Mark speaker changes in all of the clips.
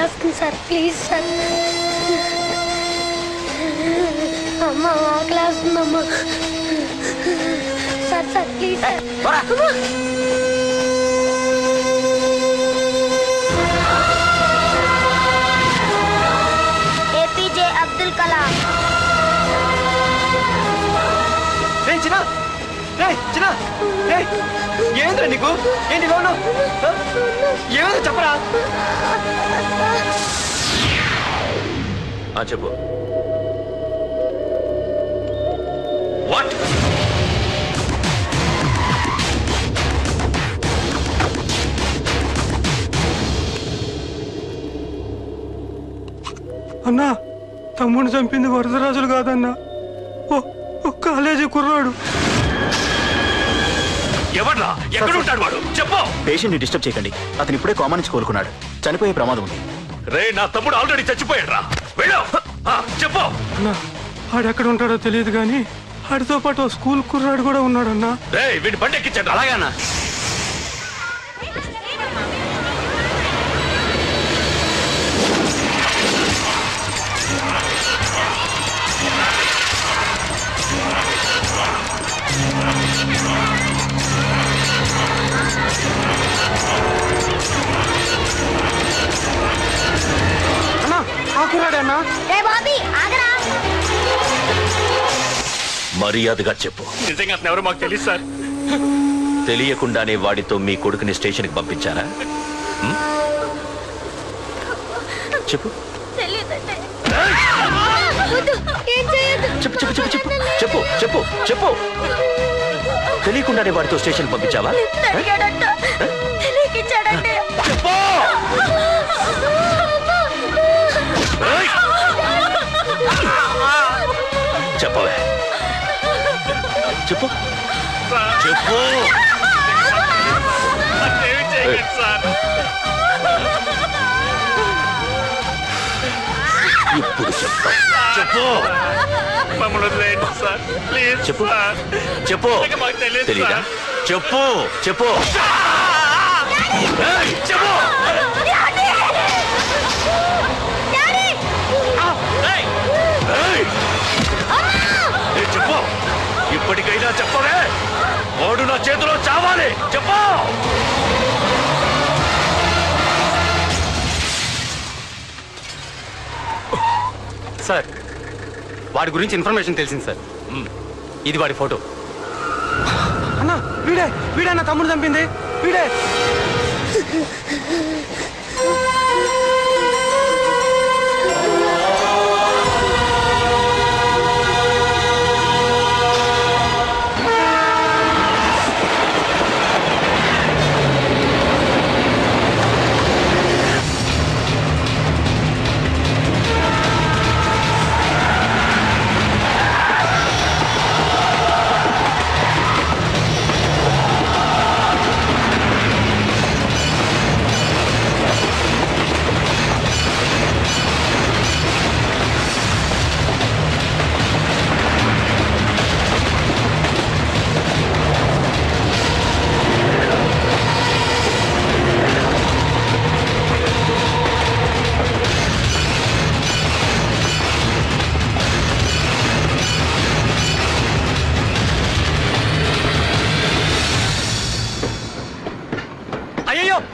Speaker 1: ఆకలేస్తుంది sir, please sir. అమ్మ ఆకలేస్తుందమ్మా. Sir sir please sir. APJ Abdul Kalam.
Speaker 2: ఏంద్రా నీకు? ఏంటి ఏమో చెప్పరా?
Speaker 3: చెప్పు. వాట్?
Speaker 4: అన్నా, తమ్ముడిని చంపింది వరదరాజులు కాదన్నా, ఓ కాలేజీ కుర్రాడు.
Speaker 3: ఎవడ్రా? ఎక్కడ ఉంటాడు వాడు? చెప్పు.
Speaker 5: పేషెంట్ ని డిస్టర్బ్ చేయకండి, అతను ఇప్పుడే కోమా నుంచి కోలుకున్నాడు, చనిపోయే ప్రమాదం ఉంది.
Speaker 3: రే, నా తమ్ముడు ఆల్రెడీ చచ్చిపోయాడు రా. వెళ్ళు. చెప్పు.
Speaker 4: అన్నా, ఆడెక్కడ ఉంటాడో తెలియదు కానీ ఆడితో పాటు ఓ స్కూల్ కుర్రాడు కూడా ఉన్నాడన్నా.
Speaker 3: రే, వీడి బండి ఎక్కించండి. అలాగేనా?
Speaker 4: అన్నా, ఆ కుర్రాడే అన్నా.
Speaker 1: రే బాబీ ఆగరా.
Speaker 3: మర్యాదగా చెప్పు.
Speaker 2: నిజంగా అతను ఎవరో మాకు తెలియదు సార్.
Speaker 3: తెలియకుండానే వాడితో మీ కొడుకుని స్టేషన్కి పంపించారా? చెప్పు. చెప్పు చెప్పు చెప్పు చెప్పు చెప్పు చెప్పు చెప్పు. తెలియకుండానే వాడితో స్టేషన్ పంపించావా? చెప్పు. చెప్పవే. చెప్పు చెప్పు. ఇప్పుడు చెప్తా. చెప్పు. చెప్పు చెప్పు. తెలీదా? చెప్పు చెప్పు చెప్పు. చెప్పు. ఇప్పటికైనా చెప్పవే. వాడు నా చేతిలో చావాలి. చెప్పు.
Speaker 2: సార్, వాడి గురించి ఇన్ఫర్మేషన్ తెలిసింది సార్. ఇది వాడి ఫోటో.
Speaker 4: అన్నా, వీడే నా తమ్ముడు చంపింది, వీడే.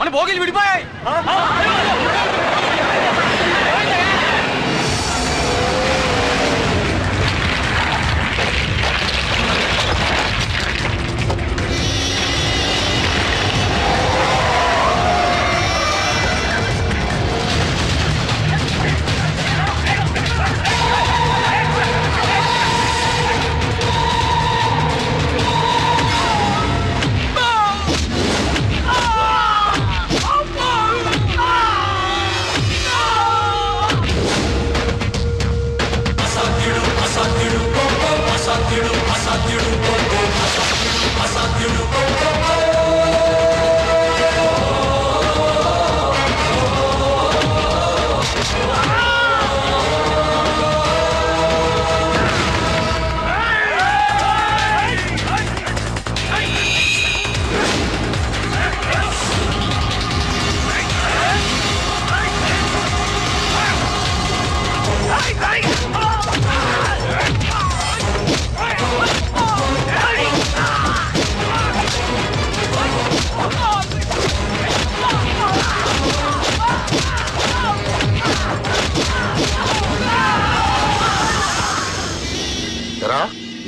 Speaker 2: మన భోగిలు విడిపోయాయి.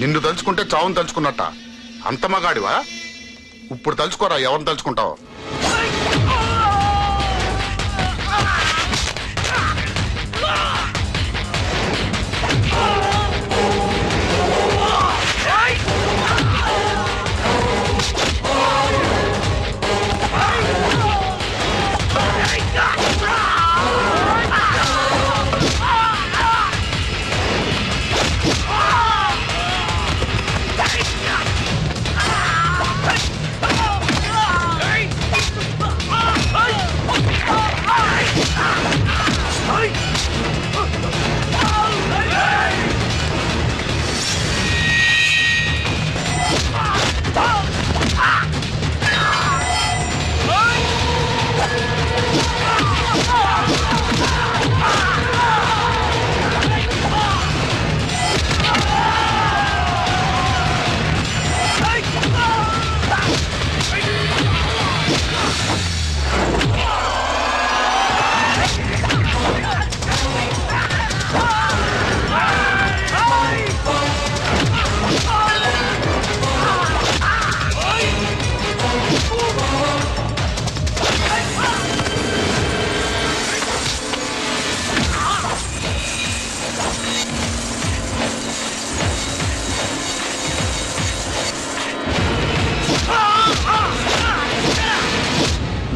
Speaker 6: నిన్ను తలుచుకుంటే చావును తలుచుకున్నట్ట. అంత మగాడివా? ఇప్పుడు తలుచుకోరా, ఎవరిని తలుచుకుంటావు?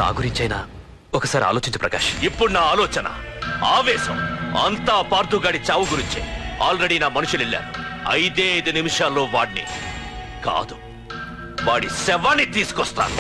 Speaker 3: నా గురించైనా ఒకసారి ఆలోచించు ప్రకాష్. ఇప్పుడు నా ఆలోచన, ఆవేశం అంతా పార్థుగాడి చావు గురించే. ఆల్రెడీ నా మనుషులు వెళ్ళారు. 5 నిమిషాల్లో వాడిని కాదు, వాడి శవాన్ని తీసుకొస్తాను.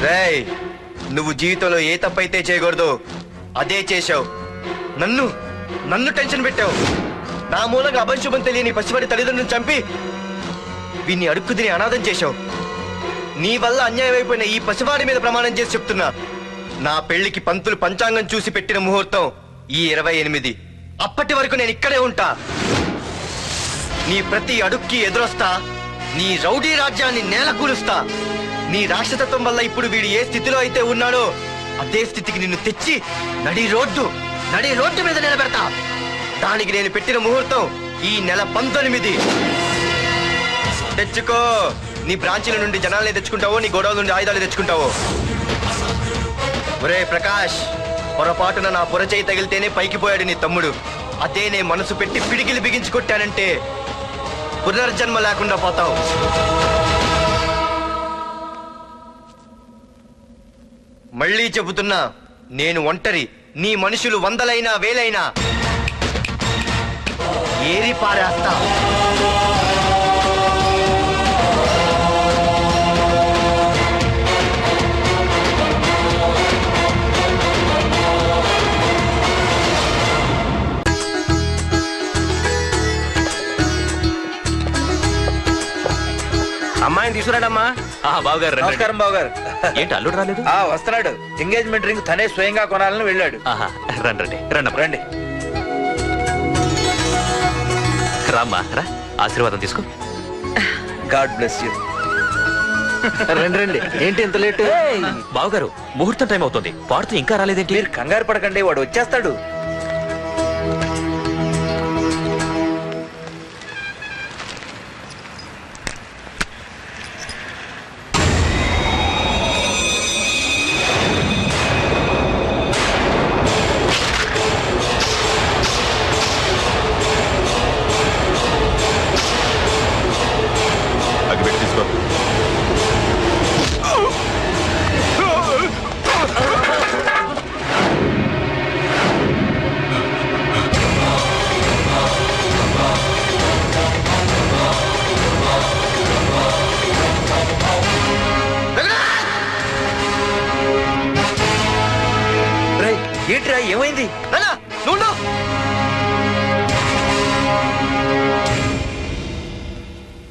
Speaker 7: రేయ్, నువ్వు జీవితంలో ఏ తప్పైతే చేయకూడదు అదే చేశావు. నన్ను టెన్షన్ పెట్టావు. నా మూలంగా అభంశుభం తెలియని పసివాడి తల్లిదండ్రులను చంపి వీన్ని అడుక్కు తిని అనాథం చేశావు. నీ వల్ల అన్యాయం అయిపోయిన ఈ పసివాడి మీద ప్రమాణం చేసి చెప్తున్నా, నా పెళ్లికి పంతులు పంచాంగం చూసి పెట్టిన ముహూర్తం ఈ 28. అప్పటి వరకు నేను ఇక్కడే ఉంటా. నీ ప్రతి అడుక్కి ఎదురొస్తా. నీ రౌడీ రాజ్యాన్ని నేలకూలుస్తా. నీ రాక్షసత్వం వల్ల ఇప్పుడు వీడు ఏ స్థితిలో అయితే ఉన్నాడో అదే స్థితికి నిన్ను తెచ్చి నడి రోడ్డు మీద నిలబెడతా. దానికి నేను పెట్టిన ముహూర్తం ఈ నెల 19. తెచ్చుకో. నీ బ్రాంచీల నుండి జనాల్ని తెచ్చుకుంటావో, నీ గొడవల నుండి ఆయుధాలు తెచ్చుకుంటావో. ఒరే ప్రకాష్, పొరపాటున నా పొరచేయి తగిలితేనే పైకి పోయాడు నీ తమ్ముడు. అదే నే మనసు పెట్టి పిడికిలి బిగించి కొట్టానంటే పునర్జన్మ లేకుండా పోతావు. మళ్ళీ చెబుతున్నా, నేను ఒంటరి. నీ మనుషులు 100లైనా 1000లైనా ఏరి పారేస్తా.
Speaker 5: అమ్మాయిని తీసుకురాడమ్మా.
Speaker 3: బావగారు రండి.
Speaker 5: నమస్కారం బావగారు.
Speaker 3: ఏంటి అల్లుడు రాలేదు?
Speaker 5: వస్తున్నాడు. ఎంగేజ్మెంట్ రింగ్ తనే స్వయంగా కొనాలని వెళ్ళాడు.
Speaker 3: రండి రండి. రామ్మా రా, ఆశీర్వాదం తీసుకో.
Speaker 5: God bless you. రండి. ఏంటి ఇంత లేట్?
Speaker 3: బావగారు, ముహూర్తం టైం అవుతుంది. పాడుతూ ఇంకా రాలేదేంటి?
Speaker 5: మీరు కంగారు పడకండి, వాడు వచ్చేస్తాడు.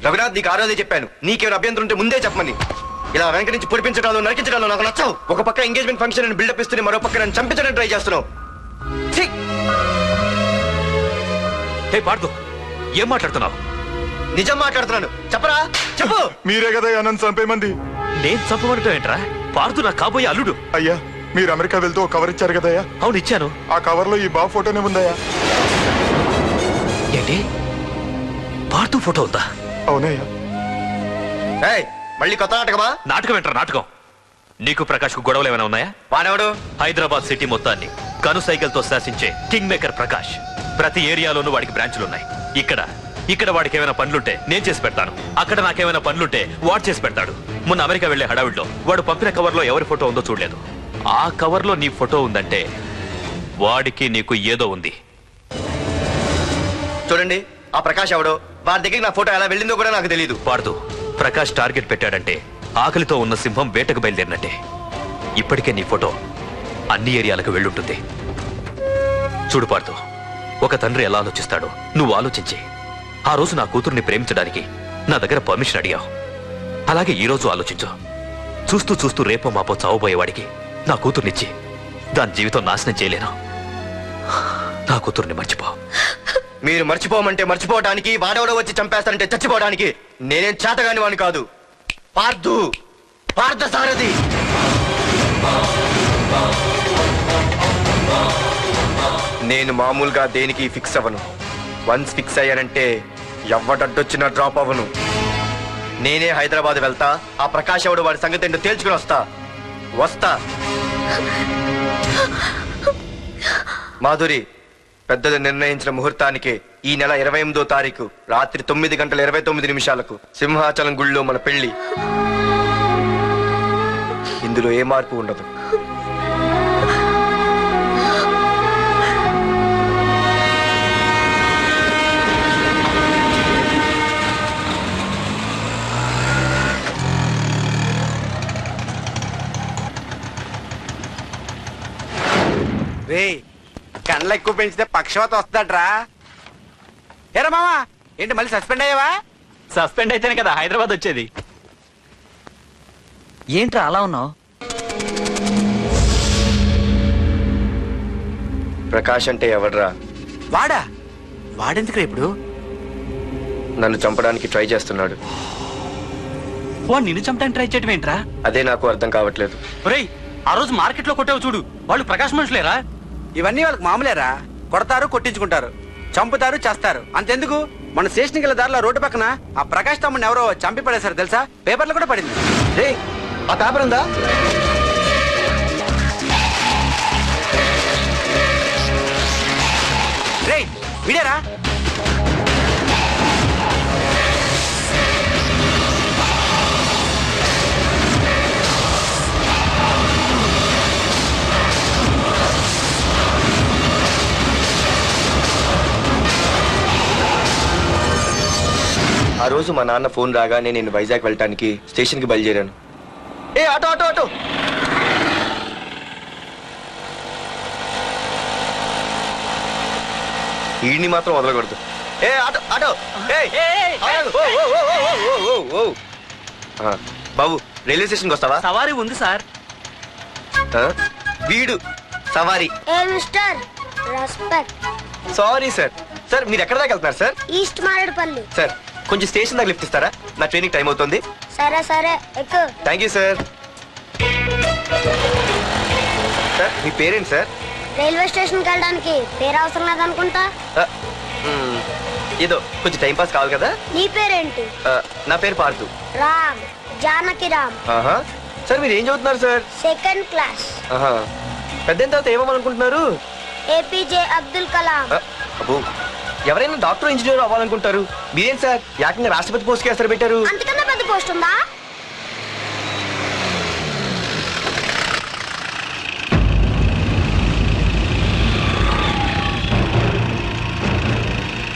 Speaker 7: రఘునాథ్ నీకు ఆ రోజే చెప్పాను, నీకేమైనా అభ్యంతరం ఉంటే ముందే చెప్పమని. ఇలా వెనక నుంచి పొడిపించడాలు నరికించడాలు నాకు నచ్చావు. ఒక పక్క ఎంగేజ్మెంట్ ఫంక్షన్ బిల్డప్ ఇస్తూనే మరో పక్క నన్ను చంపించడానికి ట్రై చేస్తున్నావు. ఛీ!
Speaker 3: హే పార్దు, ఏం మాట్లాడుతున్నావు?
Speaker 7: నిజం మాట్లాడుతున్నాను, చెప్పరా చెప్పు.
Speaker 8: మీరే కదా నన్ను చంపేమంది.
Speaker 3: నేను చంపమంటావు ఏంట్రా? పార్దు నా కాబోయే అల్లుడు.
Speaker 8: అయ్యా, మీరు అమెరికా వెళ్తూ ఒక కవర్ ఇచ్చారు కదయ్యా.
Speaker 3: అవును ఇచ్చాను.
Speaker 8: ఆ కవర్ లో ఈ బాబు ఫోటోనే ఉందయ్యా.
Speaker 3: ఏంటి, పార్దు ఫోటో ఉందా?
Speaker 8: అవునయ్యా.
Speaker 7: ఏయ్, మళ్ళీ కొత్త నాటకమా?
Speaker 3: నాటకం ఏంట్రా నాటకం? నీకు ప్రకాష్ కు గొడవలు ఏమైనా ఉన్నాయా?
Speaker 7: వాడెవడు?
Speaker 3: హైదరాబాద్ సిటీ మొత్తాన్ని కను సైకిల్ తో శాసించే కింగ్ మేకర్ ప్రకాష్. ప్రతి ఏరియాలోనూ వాడికి బ్రాంచులున్నాయి. ఇక్కడ వాడికి ఏమైనా పనులుంటే నేను చేసి పెడతాను, అక్కడ నాకేమైనా పనులుంటే వాడు చేసి పెడతాడు. మొన్న అమెరికా వెళ్లే హడావిడిలో వాడు పంపిన కవర్ లో ఎవరి ఫోటో ఉందో చూడలేదు. ఆ కవర్ లో నీ ఫోటో ఉందంటే వాడికి నీకు ఏదో ఉంది.
Speaker 7: చూడండి, ఆ ప్రకాష్ ఎవడో, వాడి దగ్గరికి నా ఫోటో ఎలా వెళ్ళిందో కూడా నాకు తెలియదు.
Speaker 3: పార్దు, ప్రకాష్ టార్గెట్ పెట్టాడంటే ఆకలితో ఉన్న సింహం వేటకు బయలుదేరినట్టే. ఇప్పటికే నీ ఫోటో అన్ని ఏరియాలకు వెళ్ళుంటుంది. చూడు పార్దు, ఒక తండ్రి ఎలా ఆలోచిస్తాడో నువ్వు ఆలోచించి ఆ రోజు నా కూతుర్ని ప్రేమించడానికి నా దగ్గర పర్మిషన్ అడిగావు. అలాగే ఈ రోజు ఆలోచించు. చూస్తూ చూస్తూ రేపో మాపో చావబోయేవాడికి నా కూతుర్నిచ్చి దాని జీవితం నాశనం చేయలేను. నా కూతుర్ని మర్చిపో.
Speaker 7: మీరు మర్చిపోమంటే మర్చిపోవడానికి, వాడెవడో వచ్చి చంపేస్తానంటే చచ్చిపోవడానికి నేనేం చేతగాని వాడిని కాదు. పార్థ సారథి. నేను మామూలుగా దేనికి ఫిక్స్ అవ్వను. వన్స్ ఫిక్స్ అయ్యానంటే ఎవ్వడడ్డొచ్చినా డ్రాప్ అవ్వను. నేనే హైదరాబాద్ వెళ్తా, ఆ ప్రకాష్ ఎవడు వాడి సంగతి ఏంటో తేల్చుకుని వస్తా. మాధురి, పెద్దలు నిర్ణయించిన ముహూర్తానికి ఈ నెల 28వ తారీఖు రాత్రి 9:29 సింహాచలం గుళ్ళో మన పెళ్లి. ఇందులో ఏ మార్పు ఉండదు.
Speaker 9: కండ్లు ఎక్కువ పెంచితే పక్షవాత వస్తాడ్రా. ఏరా మామా, ఏంటి మళ్ళీ సస్పెండ్ అయ్యావా?
Speaker 2: సస్పెండ్ అయితేనే కదా హైదరాబాద్ వచ్చేది.
Speaker 9: ఏంట్రా అలా ఉన్నావు?
Speaker 7: ప్రకాష్ అంటే ఎవడ్రా?
Speaker 9: వాడెందుకురా ఇప్పుడు?
Speaker 7: నన్ను చంపడానికి ట్రై చేస్తున్నాడు.
Speaker 2: నిన్ను చంపడానికి ట్రై చేయటం ఏంట్రా?
Speaker 7: అదే నాకు అర్థం కావట్లేదు.
Speaker 2: ఒరేయ్, ఆ రోజు మార్కెట్ లో కొట్టావు చూడు, వాళ్ళు ప్రకాష్ మనుషులేరా?
Speaker 9: ఇవన్నీ వాళ్ళకి మామూలేరా. కొడతారు, కొట్టించుకుంటారు, చంపుతారు, చేస్తారు. అంతెందుకు, మన స్టేషన్కి వెళ్ళే దారిలో రోడ్డు పక్కన ఆ ప్రకాష్ తమ్ముని ఎవరో చంపి పడేశారు తెలుసా? పేపర్లో కూడా పడింది.
Speaker 7: ఆ పేపర్ ఉందా?
Speaker 9: రేయ్, విడేరా.
Speaker 7: ఆ రోజు మా నాన్న ఫోన్ రాగానే నేను వైజాగ్ వెళ్ళటానికి స్టేషన్కి బయలుదేరాను. Auto auto auto. ఈడిని మాత్రం వదలకూడదు. Auto auto. బాబు, రైల్వే స్టేషన్కి వస్తావా?
Speaker 2: సవారీ ఉంది సార్.
Speaker 7: వీడు సవారీ.
Speaker 1: ఏ mister, respect.
Speaker 7: Sorry sir. Sir, మీరు ఎక్కడ దాకా వెళ్తున్నారు సార్?
Speaker 1: ఈస్ట్ మారేడుపల్లి.
Speaker 7: సార్, కొంచెం స్టేషన్ దాకా లిఫ్ట్ ఇస్తారా? నా ట్రైనింగ్ టైం అవుతుంది.
Speaker 1: సరే ఎక్కు.
Speaker 7: Thank you sir. సార్, మీ పేరేంటి సార్?
Speaker 1: రైల్వే స్టేషన్కి వెళ్ళడానికి పేరు అవసరం లేదనుకుంటా.
Speaker 7: ఏదో కొంచెం టైం పాస్ కావాలి కదా.
Speaker 1: నీ పేరేంటి?
Speaker 7: నా పేరు పార్థు.
Speaker 1: రామ్, జానకి రామ్.
Speaker 7: సార్, మీరు ఏం చదువుతున్నారు సార్?
Speaker 1: Second class.
Speaker 7: పెద్ద తర్వాత ఏమవ్వాలనుకుంటున్నారు?
Speaker 1: ఏపీజే అబ్దుల్ కలాం.
Speaker 7: అబ్బో, ఎవరైనా డాక్టర్ ఇంజనీర్ అవ్వాలనుకుంటారు. మీరేం సార్ ఏకంగా రాష్ట్రపతి పోస్ట్ కి ఎసరు పెట్టారు?
Speaker 1: అంతకన్నా పెద్ద పోస్ట్ ఉందా?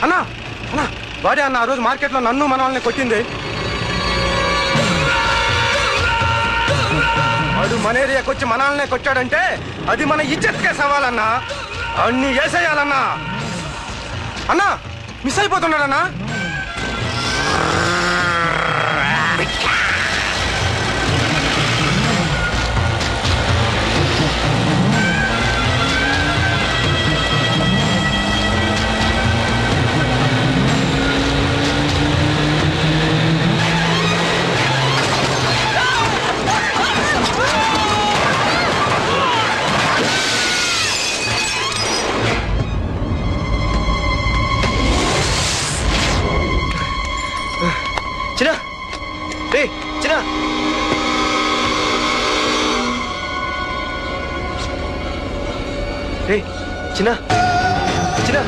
Speaker 4: అన్నా అన్నా, వాడే అన్న ఆ రోజు మార్కెట్లో నన్ను మన వాళ్ళని కొట్టింది. వాడు మన ఏరియాకి వచ్చి మన వాళ్ళనే కొట్టాడంటే అది మన ఇజ్జత్కే సవాలన్నా. అన్ని వేసేయాలన్నా. అన్నా, మిస్ అయిపోతున్నాడన్నా.
Speaker 7: చిన్న రే చిన్న రే చిన్న చిన్న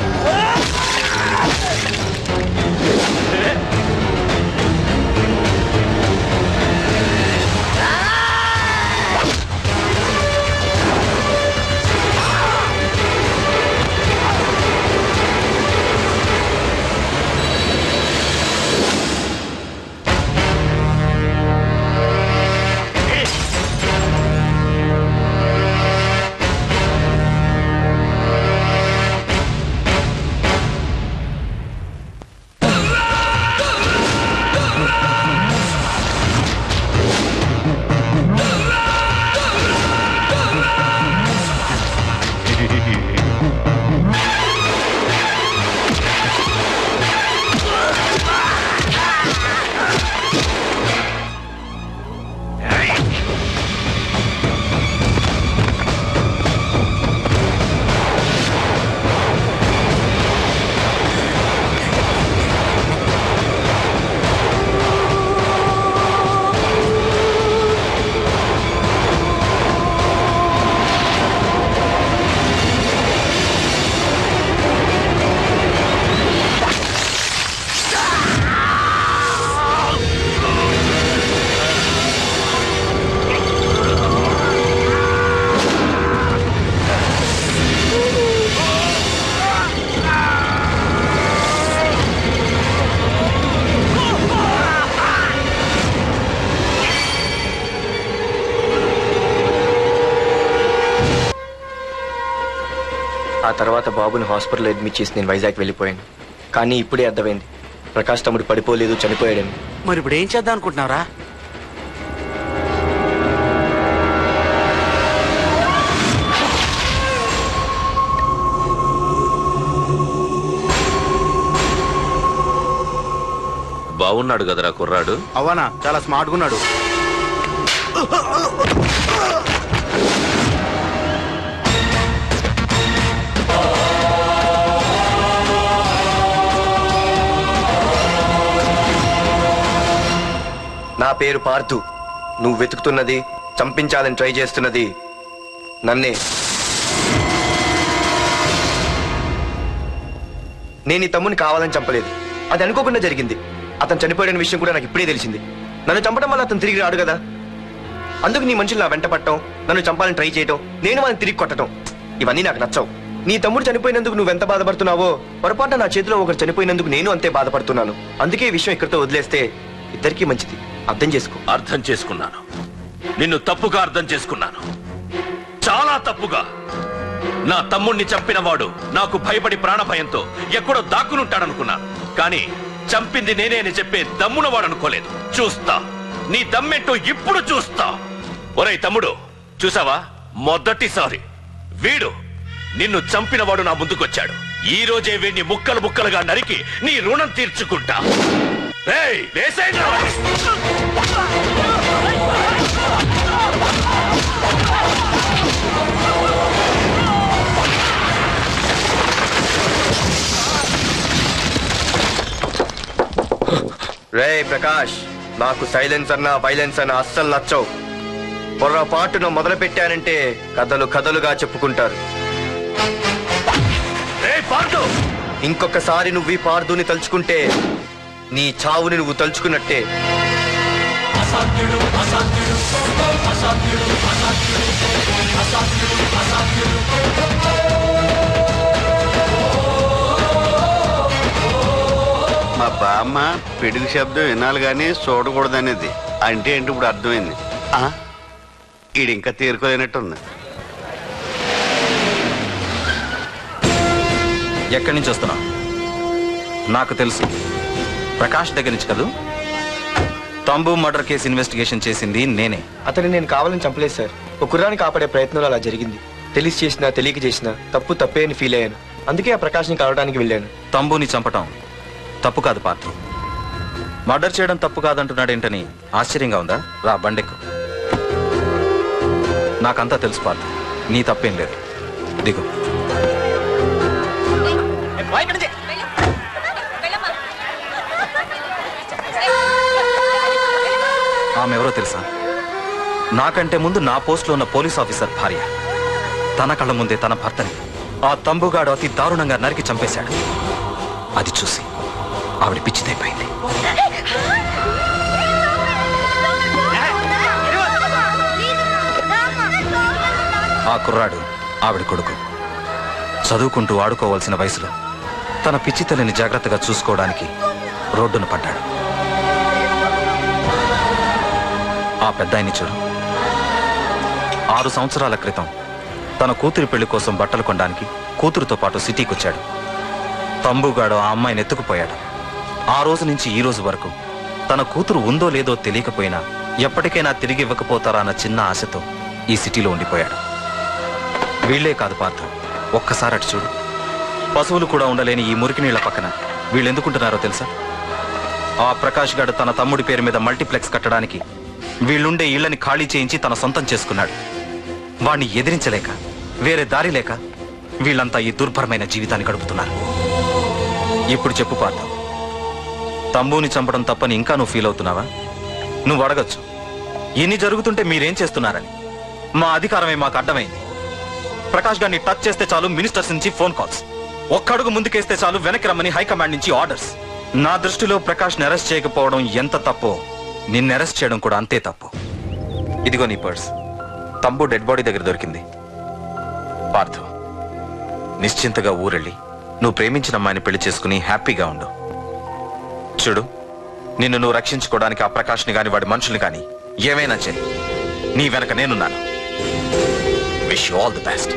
Speaker 7: ఆ తర్వాత బాబుని హాస్పిటల్లో అడ్మిట్ చేసి నేను వైజాగ్ వెళ్ళిపోయాను. కానీ ఇప్పుడే అర్థమైంది ప్రకాష్ తమ్ముడు పడిపోలేదు, చనిపోయాడని.
Speaker 9: మరి ఇప్పుడు ఏం చేద్దాం అనుకుంటున్నారా?
Speaker 3: బాగున్నాడు కదరా కుర్రాడు.
Speaker 5: అవనా చాలా స్మార్ట్గా ఉన్నాడు.
Speaker 7: నా పేరు పార్థు. నువ్వు వెతుకుతున్నది, చంపించాలని ట్రై చేస్తున్నది నన్నే. నేను ఈ తమ్ముని కావాలని చంపలేదు, అది అనుకోకుండా జరిగింది. అతను చనిపోయిన విషయం కూడా నాకు ఇప్పుడే తెలిసింది. నన్ను చంపడం వల్ల అతను తిరిగి రాడు కదా, అందుకు నీ మనుషులు నా వెంట పట్టడం, నన్ను చంపాలని ట్రై చేయడం, నేను వాళ్ళని తిరిగి కొట్టడం, ఇవన్నీ నాకు నచ్చవు. నీ తమ్ముడు చనిపోయినందుకు నువ్వెంత బాధపడుతున్నావో, పొరపాటున నా చేతిలో ఒకరు చనిపోయినందుకు నేను అంతే బాధపడుతున్నాను. అందుకే ఈ విషయం ఇక్కడితో వదిలేస్తే ఇద్దరికీ మంచిది. అర్థం చేసుకో.
Speaker 3: అర్థం చేసుకున్నాను. నిన్ను తప్పుగా అర్థం చేసుకున్నాను, చాలా తప్పుగా. నా తమ్ముణ్ణి చంపినవాడు నాకు భయపడి ప్రాణభయంతో ఎక్కడో దాక్కునుంటాడనుకున్నాను. కానీ చంపింది నేనే అని చెప్పే దమ్మునవాడు అనుకోలేదు. చూస్తా, నీ దమ్మెంటో ఇప్పుడు చూస్తా. ఒరేయ్ తమ్ముడు, చూసావా, మొదటిసారి వీడు నిన్ను చంపినవాడు నా ముందుకొచ్చాడు. ఈ రోజే వీడిని ముక్కలు ముక్కలుగా నరికి నీ రుణం తీర్చుకుంటా. రేయ్, వేసేయ్రా.
Speaker 7: రే ప్రకాష్, నాకు సైలెన్స్ అన్నా వైలెన్స్ అన్నా అస్సలు నచ్చవు. పొరపాటును మొదలు పెట్టానంటే కథలు కథలుగా చెప్పుకుంటారు. ఇంకొకసారి నువ్వు ఈ పార్థుని తలుచుకుంటే నీ చావుని నువ్వు తలుచుకున్నట్టే.
Speaker 10: మా బామ్మ పిడికి శబ్దం వినాలి కానీ చూడకూడదనేది. అంటే ఏంటి ఇప్పుడు అర్థమైంది. ఈడు ఇంకా తేరుకోలేనట్టుంది.
Speaker 5: ఎక్కడి నుంచి వస్తున్నావు? నాకు తెలుసు, ప్రకాష్ దగ్గర నుంచి కదూ. తంబు మర్డర్ కేసు ఇన్వెస్టిగేషన్ చేసింది నేనే.
Speaker 7: అతన్ని నేను కావాలని చంపలేదు సార్. ఒక కుర్రాన్ని కాపాడే ప్రయత్నంలో అలా జరిగింది. తెలిసి చేసినా తెలియక చేసినా తప్పు తప్పే అని ఫీల్ అయ్యాను. అందుకే ఆ ప్రకాష్ని కలవడానికి వెళ్ళాను.
Speaker 5: తంబుని చంపటం తప్పు కాదు పార్థు. మర్డర్ చేయడం తప్పు కాదంటున్నాడేంటని ఆశ్చర్యంగా ఉందా? రా, బండెక్కు. నాకంతా తెలుసు పార్థు, నీ తప్పేం లేదు. దిగు. ఆమె ఎవరో తెలుసా? నాకంటే ముందు నా పోస్ట్లో ఉన్న పోలీస్ ఆఫీసర్ భార్య. తన కళ్ళ ముందే తన భర్తని ఆ తంబుగాడు అతి దారుణంగా నరికి చంపేశాడు. అది చూసి ఆవిడ పిచ్చిదైపోయింది. ఆ కుర్రాడు ఆవిడ కొడుకు. చదువుకుంటూ ఆడుకోవాల్సిన వయసులో తన పిచ్చి తల్లిని జాగ్రత్తగా చూసుకోవడానికి రోడ్డును పడ్డాడు. ఆ పెద్దాయన్ని చూడు. 6 సంవత్సరాల క్రితం తన కూతురి పెళ్లి కోసం బట్టలు కొనడానికి కూతురుతో పాటు సిటీకి వచ్చాడు. తంబుగాడు ఆ అమ్మాయిని ఎత్తుకుపోయాడు. ఆ రోజు నుంచి ఈ రోజు వరకు తన కూతురు ఉందో లేదో తెలియకపోయినా ఎప్పటికైనా తిరిగి ఇవ్వకపోతారా అన్న చిన్న ఆశతో ఈ సిటీలో ఉండిపోయాడు. వీళ్లే కాదు పార్థ, ఒక్కసారి అటు చూడు. పశువులు కూడా ఉండలేని ఈ మురికి నీళ్ల పక్కన వీళ్ళెందుకుంటున్నారో తెలుసా? ఆ ప్రకాష్ గాడు తన తమ్ముడి పేరు మీద మల్టీప్లెక్స్ కట్టడానికి వీళ్ళుండే ఇళ్లని ఖాళీ చేయించి తన సొంతం చేసుకున్నాడు. వాణ్ణి ఎదిరించలేక వేరే దారి లేక వీళ్ళంతా ఈ దుర్భరమైన జీవితాన్ని గడుపుతున్నారు. ఇప్పుడు చెప్పు పార్థ, తంబుని చంపడం తప్పని ఇంకా నువ్వు ఫీల్ అవుతున్నావా? నువ్వు అడగచ్చు, ఇన్ని జరుగుతుంటే మీరేం చేస్తున్నారని. మా అధికారమే మాకు అడ్డమైంది. ప్రకాష్ గారిని టచ్ చేస్తే చాలు మినిస్టర్స్ నుంచి ఫోన్ కాల్స్, ఒక్కడుగు ముందుకేస్తే చాలు వెనక్కి రమ్మని హైకమాండ్ నుంచి ఆర్డర్స్. నా దృష్టిలో ప్రకాష్ని అరెస్ట్ చేయకపోవడం ఎంత తప్పో నిన్ను అరెస్ట్ చేయడం కూడా అంతే తప్పు. ఇదిగో నీ పర్స్, తంబు డెడ్ బాడీ దగ్గర దొరికింది. పార్థు, నిశ్చింతగా ఊరెళ్ళి నువ్వు ప్రేమించిన అమ్మాయిని పెళ్లి చేసుకుని హ్యాపీగా ఉండు. చూడు, నిన్ను నువ్వు రక్షించుకోవడానికి ఆ ప్రకాష్ని గాని వాడి మనుషుల్ని గాని ఏమైనా చేయి, నీ వెనక నేనున్నాను. Wish you all the best.